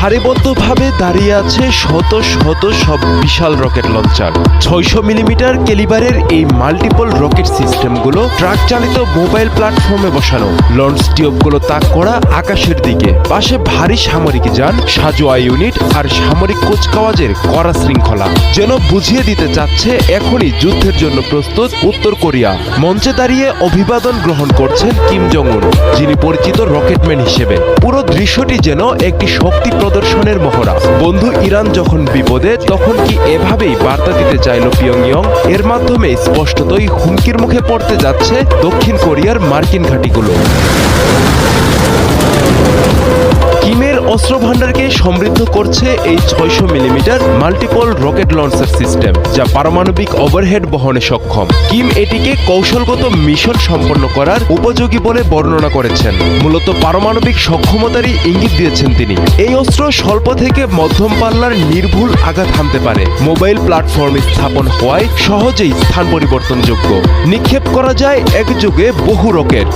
সারিবদ্ধভাবে দাঁড়িয়ে আছে শত শত সব বিশাল রকেট লঞ্চার। 600 মিলিমিটার ক্যালিবারের এই মাল্টিপল রকেট সিস্টেমগুলো ট্রাক চালিত মোবাইল প্ল্যাটফর্মে বসানো। লঞ্চ টিউবগুলো তাক করা আকাশের দিকে, পাশে ভারী সামরিক যান, সাজোয়া ইউনিট আর সামরিক কুচকাওয়াজের কড়া শৃঙ্খলা, যেন বুঝিয়ে দিতে চাচ্ছে এখনই যুদ্ধের জন্য প্রস্তুত উত্তর কোরিয়া। মঞ্চে দাঁড়িয়ে অভিবাদন গ্রহণ করছেন কিম জং উন, যিনি পরিচিত রকেটম্যান হিসেবে। পুরো দৃশ্যটি যেন একটি শক্তি প্রদর্শনের মহড়া। বন্ধু ইরান যখন বিপদে, তখন কি এভাবেই বার্তা দিতে চাইল পিয়ংইয়ং? এর মাধ্যমে স্পষ্টতই হুমকির মুখে পড়তে যাচ্ছে দক্ষিণ কোরিয়ার মার্কিন ঘাঁটিগুলো। কিমের অস্ত্র ভান্ডারকে সমৃদ্ধ করছে এই 600 millimetre multiple rocket launcher system, যা পারমাণবিক ওভারহেড বহনে সক্ষম। কিম এটিকে কৌশলগত মিশন সম্পন্ন করার উপযোগী বলে বর্ণনা করেছেন। মূলত পারমাণবিক সক্ষমতারই ইঙ্গিত দিয়েছেন তিনি। এই অস্ত্র স্বল্প থেকে মধ্যম পাল্লার নির্ভুল আঘাত হানতে পারে। মোবাইল প্ল্যাটফর্ম স্থাপন হওয়ায় সহজেই স্থান পরিবর্তনযোগ্য। নিক্ষেপ করা যায় একযোগে বহু রকেট।